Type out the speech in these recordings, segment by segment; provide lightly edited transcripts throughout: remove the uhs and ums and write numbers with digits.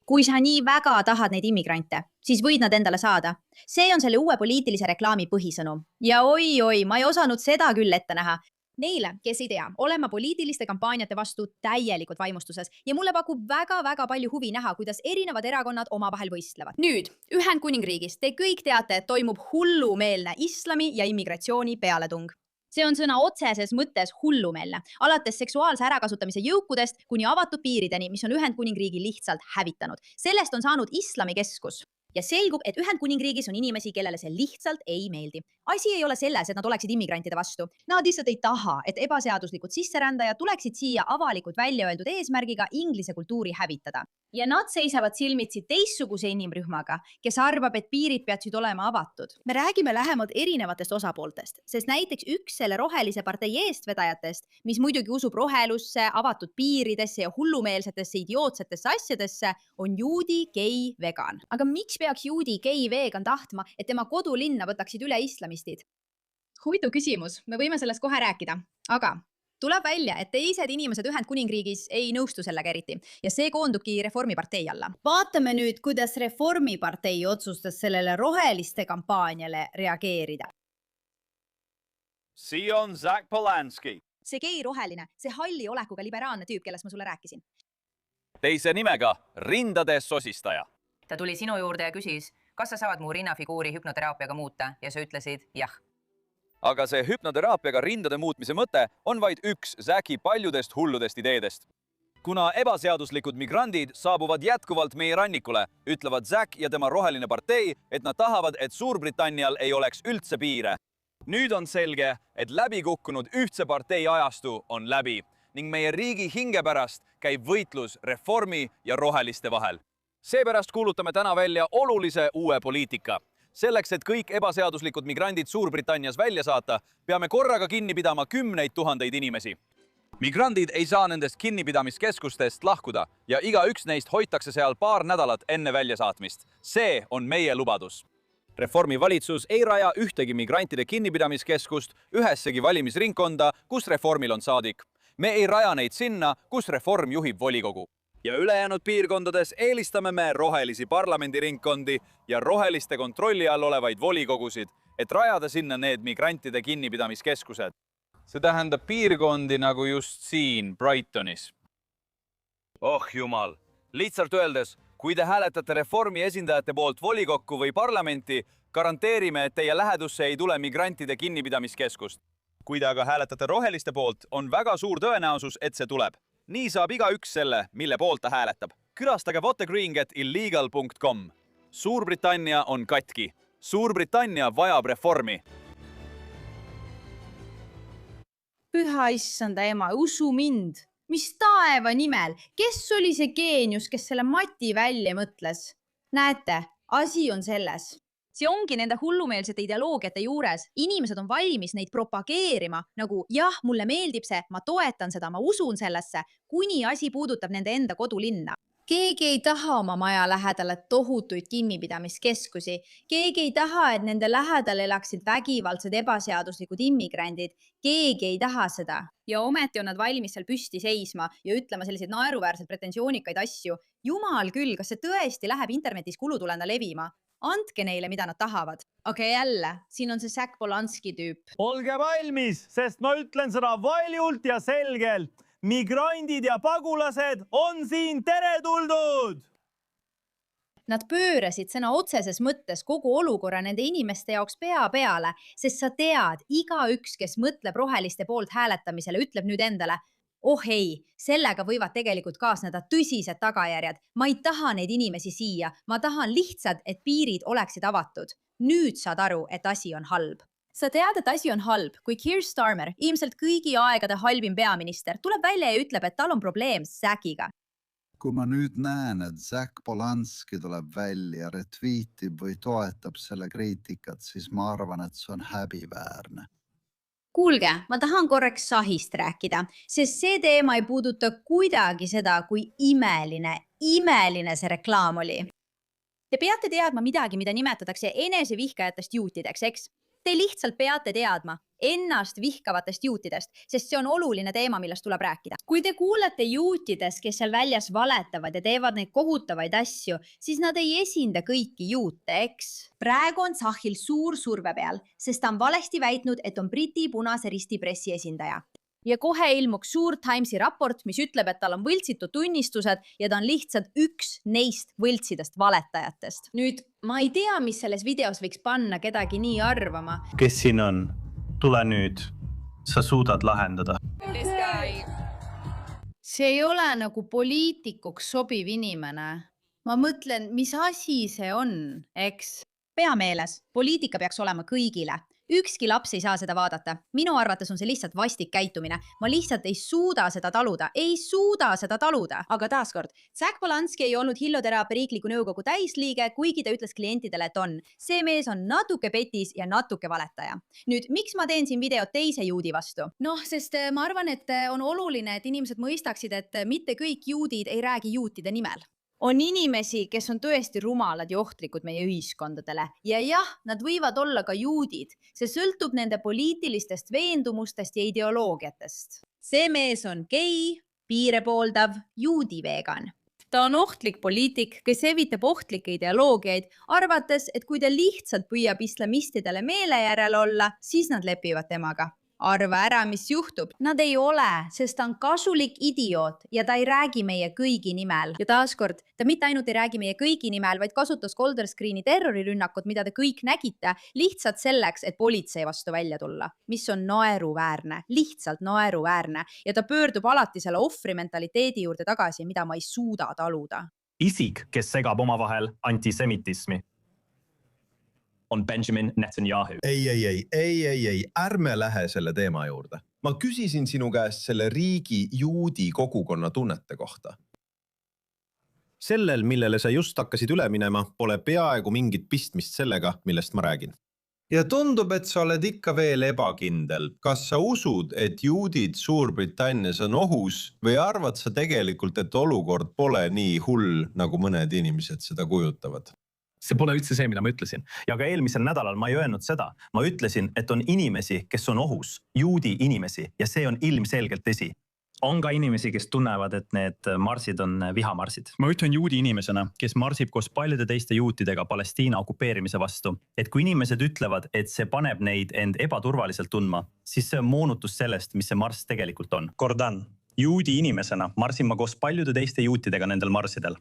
Kui sa nii väga tahad neid immigrante, siis võid nad endale saada. See on selle uue poliitilise reklaami põhisõnum. Ja oi, ma ei osanud seda küll ette näha. Neile, kes ei tea, olen ma poliitiliste kampaaniate vastu täielikult vaimustuses ja mulle pakub väga palju huvi näha, kuidas erinevad erakonnad omavahel võistlevad. Nüüd, Ühendkuningriigis te kõik teate, et toimub hullumeelne islami ja immigratsiooni pealetung. See on sõna otseses mõttes hullumeelne, alates seksuaalse ärakasutamise jõukudest kuni avatud piirideni, mis on Ühendkuningriigi lihtsalt hävitanud. Sellest on saanud islamikeskus. Ja selgub, et Ühendkuningriigis on inimesi, kellele see lihtsalt ei meeldi. Asi ei ole selles, et nad oleksid immigrantide vastu. Nad lihtsalt ei taha, et ebaseaduslikud sisserändajad tuleksid siia avalikult välja öeldud eesmärgiga inglise kultuuri hävitada. Ja nad seisavad silmitsi teistsuguse inimrühmaga, kes arvab, et piirid peaksid olema avatud. Me räägime lähemalt erinevatest osapooltest, sest näiteks üks selle rohelise partei eestvedajatest, mis muidugi usub rohelusse, avatud piiridesse ja hullumeelsetesse idiootsetesse asjadesse, on juudi, gei, vegan. Aga miks peaks juudi, gei, vegan tahtma, et tema kodulinna võtaksid üle islamistid? Huvitav küsimus, me võime sellest kohe rääkida, aga tuleb välja, et teised inimesed Ühendkuningriigis ei nõustu sellega eriti ja see koondubki Reformipartei alla. Vaatame nüüd, kuidas Reformipartei otsustas sellele roheliste kampaaniale reageerida. See on Zach Polanski. See gei roheline, see halli olekuga liberaalne tüüp, kellest ma sulle rääkisin. Teise nimega rindade sosistaja. Ta tuli sinu juurde ja küsis, kas sa saad mu rinnafiguuri hüpnoteraapiaga muuta ja sa ütlesid jah. Aga see hüpnoteraapiaga rindade muutmise mõte on vaid üks Zachi paljudest hulludest ideedest. Kuna ebaseaduslikud migrandid saabuvad jätkuvalt meie rannikule, ütlevad Zach ja tema roheline partei, et nad tahavad, et Suurbritannial ei oleks üldse piire. Nüüd on selge, et läbikukkunud ühtse partei ajastu on läbi ning meie riigi hinge pärast käib võitlus reformi ja roheliste vahel. Seepärast kuulutame täna välja olulise uue poliitika. Selleks, et kõik ebaseaduslikud migrandid Suurbritannias välja saata, peame korraga kinni pidama 10 000 inimesi. Migrandid ei saa nendest kinnipidamiskeskustest lahkuda ja igaüks neist hoitakse seal paar nädalat enne väljasaatmist. See on meie lubadus. Reformi valitsus ei raja ühtegi migrantide kinnipidamiskeskust ühessegi valimisringkonda, kus Reformil on saadik. Me ei raja neid sinna, kus Reform juhib volikogu. Ja ülejäänud piirkondades eelistame me rohelisi parlamendiringkondi ja roheliste kontrolli all olevaid volikogusid, et rajada sinna need migrantide kinnipidamiskeskused. See tähendab piirkondi nagu just siin Brightonis. Oh jumal! Lihtsalt öeldes, kui te hääletate Reformi esindajate poolt volikokku või parlamenti, garanteerime, et teie lähedusse ei tule migrantide kinnipidamiskeskust. Kui te aga hääletate roheliste poolt, on väga suur tõenäosus, et see tuleb. Nii saab igaüks selle, mille poolt ta hääletab. Külastage votegreengetillegal.com. Suurbritannia on katki. Suurbritannia vajab reformi. Püha issanda ema, usu mind. Mis taeva nimel? Kes oli see geenius, kes selle mati välja mõtles? Näete, asi on selles. See ongi nende hullumeelsete ideoloogiate juures. Inimesed on valmis neid propageerima, nagu jah, mulle meeldib see, ma toetan seda, ma usun sellesse, kuni asi puudutab nende enda kodulinna. Keegi ei taha oma maja lähedale tohutuid kinnipidamiskeskusi. Keegi ei taha, et nende lähedal elaksid vägivaldsed ebaseaduslikud immigrandid. Keegi ei taha seda. Ja ometi on nad valmis seal püsti seisma ja ütlema selliseid naeruväärselt pretensioonikaid asju. Jumal küll, kas see tõesti läheb internetis kulutulena levima? Andke neile, mida nad tahavad. Okei, jälle, siin on see Zach Polanski tüüp. Olge valmis, sest ma ütlen seda valjult ja selgelt. Migrandid ja pagulased on siin teretuldud! Nad pöörasid sõna otseses mõttes kogu olukorra nende inimeste jaoks pea peale, sest sa tead, igaüks, kes mõtleb roheliste poolt hääletamisele, ütleb nüüd endale, oh ei, sellega võivad tegelikult kaasneda tõsised tagajärjed. Ma ei taha neid inimesi siia. Ma tahan lihtsalt, et piirid oleksid avatud. Nüüd saad aru, et asi on halb. Sa tead, et asi on halb, kui Keir Starmer, ilmselt kõigi aegade halvim peaminister, tuleb välja ja ütleb, et tal on probleem Zachiga. Kui ma nüüd näen, et Zach Polanski tuleb välja, retweetib või toetab selle kriitikat, siis ma arvan, et see on häbiväärne. Kuulge, ma tahan korraks sahist rääkida, sest see teema ei puuduta kuidagi seda, kui imeline see reklaam oli. Te peate teadma midagi, mida nimetatakse enesevihkajatest juutideks, eks? Te lihtsalt peate teadma. ennast vihkavatest juutidest, sest see on oluline teema, millest tuleb rääkida. Kui te kuulete juutidest, kes seal väljas valetavad ja teevad neid kohutavaid asju, siis nad ei esinda kõiki juute, eks? Praegu on Zachil suur surve peal, sest ta on valesti väitnud, et on Briti Punase Risti pressiesindaja. Ja kohe ilmuks suur Timesi raport, mis ütleb, et tal on võltsitud tunnistused ja ta on lihtsalt üks neist võltsidest valetajatest. Nüüd, ma ei tea, mis selles videos võiks panna kedagi nii arvama. Kes siin on? Tule nüüd. Sa suudad lahendada. See ei ole nagu poliitikuks sobiv inimene. Ma mõtlen, mis asi see on, eks? Pea meeles, poliitika peaks olema kõigile. Ükski laps ei saa seda vaadata. Minu arvates on see lihtsalt vastik käitumine. Ma lihtsalt ei suuda seda taluda. Aga taaskord, Zach Polanski ei olnud Hilloteraapia riikliku nõukogu täisliige, kuigi ta ütles klientidele, et on. See mees on natuke petis ja natuke valetaja. Nüüd, miks ma teen siin videot teise juudi vastu? Noh, sest ma arvan, et on oluline, et inimesed mõistaksid, et mitte kõik juudid ei räägi juutide nimel. On inimesi, kes on tõesti rumalad ja ohtlikud meie ühiskondadele. Ja jah, nad võivad olla ka juudid. See sõltub nende poliitilistest veendumustest ja ideoloogiatest. See mees on gei, piire pooldav, juudi vegan. Ta on ohtlik poliitik, kes evitab ohtlikke ideoloogiaid, arvates, et kui ta lihtsalt püüab islamistidele meele järel olla, siis nad lepivad temaga. Arva ära, mis juhtub. Nad ei ole, sest ta on kasulik idioot ja ta ei räägi meie kõigi nimel. Ja taaskord, ta mitte ainult ei räägi meie kõigi nimel, vaid kasutas Golden Screeni terrorirünnakut, mida te kõik nägite, lihtsalt selleks, et politsei vastu välja tulla. Mis on naeruväärne, lihtsalt naeruväärne. Ja ta pöördub alati selle ohvri mentaliteedi juurde tagasi, mida ma ei suuda taluda. Isik, kes segab omavahel antisemitismi, on Benjamin Netanyahu. Ei, ärme lähe selle teema juurde. Ma küsisin sinu käest selle riigi juudi kogukonna tunnete kohta. Sellel, millele sa just hakkasid üle minema, pole peaaegu mingit pistmist sellega, millest ma räägin. Ja tundub, et sa oled ikka veel ebakindel. Kas sa usud, et juudid Suurbritannias on ohus või arvad sa tegelikult, et olukord pole nii hull, nagu mõned inimesed seda kujutavad? See pole üldse see, mida ma ütlesin. Ja ka eelmisel nädalal ma ei öelnud seda. Ma ütlesin, et on inimesi, kes on ohus, juudi inimesi, ja see on ilmselgelt tõsi. On ka inimesi, kes tunnevad, et need marsid on vihamarsid. Ma ütlen juudi inimesena, kes marsib koos paljude teiste juutidega Palestiina okupeerimise vastu, et kui inimesed ütlevad, et see paneb neid end ebaturvaliselt tundma, siis see on moonutus sellest, mis see marss tegelikult on. Kordan. Juudi inimesena marsin ma koos paljude teiste juutidega nendel marsidel.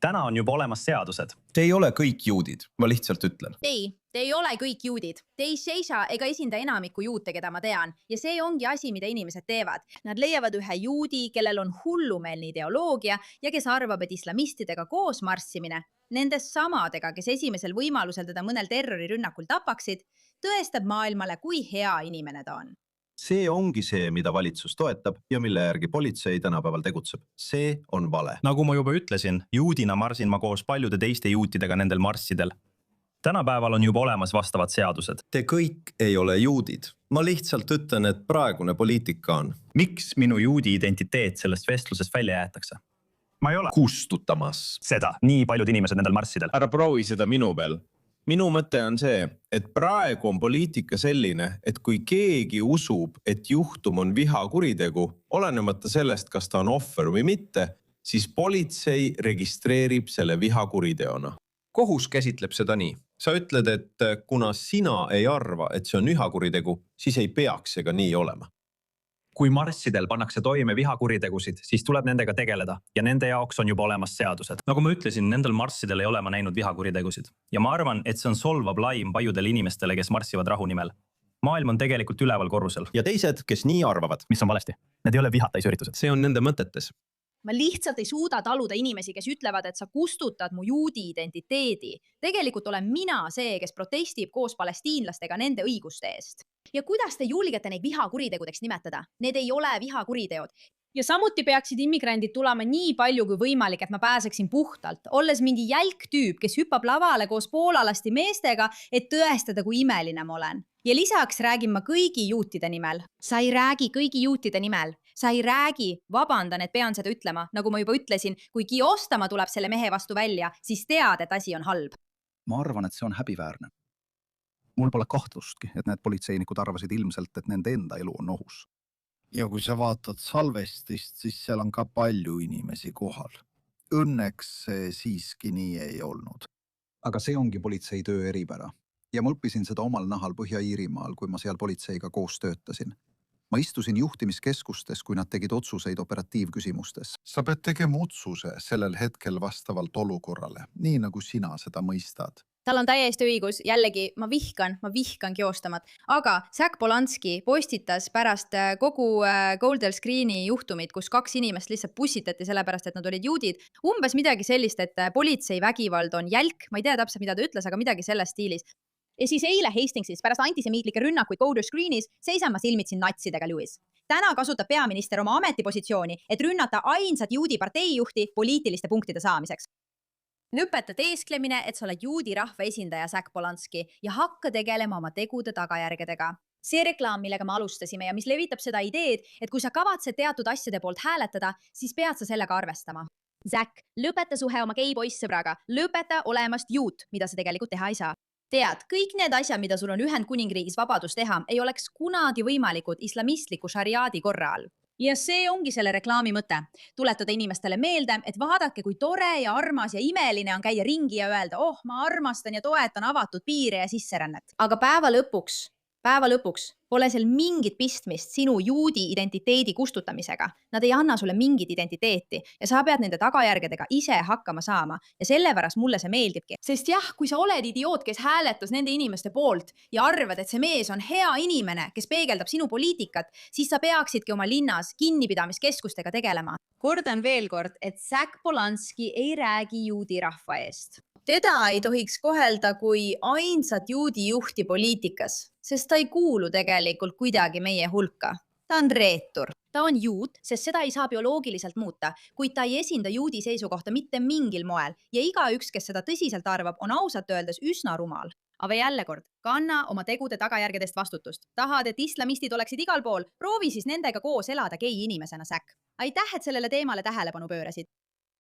Täna on juba olemas seadused. Te ei ole kõik juudid, ma lihtsalt ütlen. Ei, te ei ole kõik juudid. Te ei seisa ega esinda enamiku juute, keda ma tean. Ja see ongi asi, mida inimesed teevad. Nad leiavad ühe juudi, kellel on hullumeelne ideoloogia ja kes arvab, et islamistidega koos marssimine, nendest samadega, kes esimesel võimalusel teda mõnel terrorirünnakul tapaksid, tõestab maailmale, kui hea inimene ta on. See ongi see, mida valitsus toetab ja mille järgi politsei tänapäeval tegutseb. See on vale. Nagu ma juba ütlesin, juudina marsin ma koos paljude teiste juutidega nendel marssidel. Tänapäeval on juba olemas vastavad seadused. Te kõik ei ole juudid. Ma lihtsalt ütlen, et praegune poliitika on. Miks minu juudi identiteet sellest vestlusest välja jäetakse? Ma ei ole kustutamas seda. Nii paljud inimesed nendel marssidel. Ära proovi seda minu peal. Minu mõte on see, et praegu on poliitika selline, et kui keegi usub, et juhtum on vihakuritegu, olenemata sellest, kas ta on ohver või mitte, siis politsei registreerib selle vihakuriteona. Kohus käsitleb seda nii. Sa ütled, et kuna sina ei arva, et see on vihakuritegu, siis ei peaks see ka nii olema. Kui marssidel pannakse toime vihakuritegusid, siis tuleb nendega tegeleda ja nende jaoks on juba olemas seadused. Nagu ma ütlesin, nendel marssidel ei ole ma näinud vihakuritegusid. Ja ma arvan, et see on solvav laim paljudele inimestele, kes marssivad rahu nimel. Maailm on tegelikult üleval korrusel. Ja teised, kes nii arvavad. Mis on valesti? Need ei ole vihatäisüritused. See on nende mõtetes. Ma lihtsalt ei suuda taluda inimesi, kes ütlevad, et sa kustutad mu juudi identiteedi. Tegelikult olen mina see, kes protestib koos palestiinlastega nende õiguste eest. Ja kuidas te julgete neid vihakuritegudeks nimetada? Need ei ole vihakuriteod. Ja samuti peaksid immigrandid tulema nii palju kui võimalik, et ma pääseksin puhtalt, olles mingi jälk tüüp, kes hüppab lavale koos poolalasti meestega, et tõestada, kui imeline ma olen. Ja lisaks räägin ma kõigi juutide nimel. Sa ei räägi kõigi juutide nimel. Sa ei räägi, vabandan, et pean seda ütlema. Nagu ma juba ütlesin, kui Kiostama tuleb selle mehe vastu välja, siis tead, et asi on halb. Ma arvan, et see on häbiväärne. Mul pole kahtlustki, et need politseinikud arvasid ilmselt, et nende enda elu on ohus. Ja kui sa vaatad salvestist, siis seal on ka palju inimesi kohal. Õnneks see siiski nii ei olnud. Aga see ongi politsei töö eripära. Ja ma õppisin seda omal nahal Põhja-Iirimaal, kui ma seal politseiga koos töötasin. Ma istusin juhtimiskeskustes, kui nad tegid otsuseid operatiivküsimustes. Sa pead tegema otsuse sellel hetkel vastavalt olukorrale, nii nagu sina seda mõistad. Tal on täiesti õigus, jällegi ma vihkan kiostamat, aga Zack Polanski postitas pärast kogu Golden Screeni juhtumit, kus 2 inimest lihtsalt pussitati sellepärast, et nad olid juudid, umbes midagi sellist, et politsei vägivald on jälk, ma ei tea täpselt, mida ta ütles, aga midagi selles stiilis. Ja siis eile Hastingsis pärast antisemiitlikke rünnakuid Golden Screenis seisan ma silmitsi natsidega, Lewis. Täna kasutab peaminister oma ametipositsiooni, et rünnata ainsat juudi parteijuhti poliitiliste punktide saamiseks. Lõpeta teesklemine, et sa oled juudi rahva esindaja Zack Polanski ja hakka tegelema oma tegude tagajärgedega. See reklaam, millega me alustasime ja mis levitab seda ideed, et kui sa kavatsed teatud asjade poolt hääletada, siis pead sa sellega arvestama. Zack, lõpeta suhe oma gei-poissõbraga, lõpeta olemast juut, mida sa tegelikult teha ei saa. Tead, kõik need asjad, mida sul on Ühendkuningriigis vabadus teha, ei oleks kunagi võimalikud islamistliku šariaadi korra all. Ja see ongi selle reklaami mõte. Tuletada inimestele meelde, et vaadake, kui tore ja armas ja imeline on käia ringi ja öelda, ma armastan ja toetan avatud piire ja sisserännet. Aga päeva lõpuks pole seal mingit pistmist sinu juudi identiteedi kustutamisega. Nad ei anna sulle mingit identiteeti ja sa pead nende tagajärgedega ise hakkama saama. Ja sellepärast mulle see meeldibki. Sest jah, kui sa oled idioot, kes hääletas nende inimeste poolt ja arvad, et see mees on hea inimene, kes peegeldab sinu poliitikat, siis sa peaksidki oma linnas kinnipidamiskeskustega tegelema. Kordan veel kord, et Zack Polanski ei räägi juudi rahva eest. Teda ei tohiks kohelda kui ainsat juudi juhti poliitikas, sest ta ei kuulu tegelikult kuidagi meie hulka. Ta on reetur. Ta on juut, sest seda ei saa bioloogiliselt muuta, kuid ta ei esinda juudi seisukohta mitte mingil moel ja igaüks, kes seda tõsiselt arvab, on ausalt öeldes üsna rumal. Aga jälle kord, kanna oma tegude tagajärgedest vastutust. Tahad, et islamistid oleksid igal pool, proovi siis nendega koos elada gei inimesena, Zack. Aitäh, et sellele teemale tähelepanu pöörasid.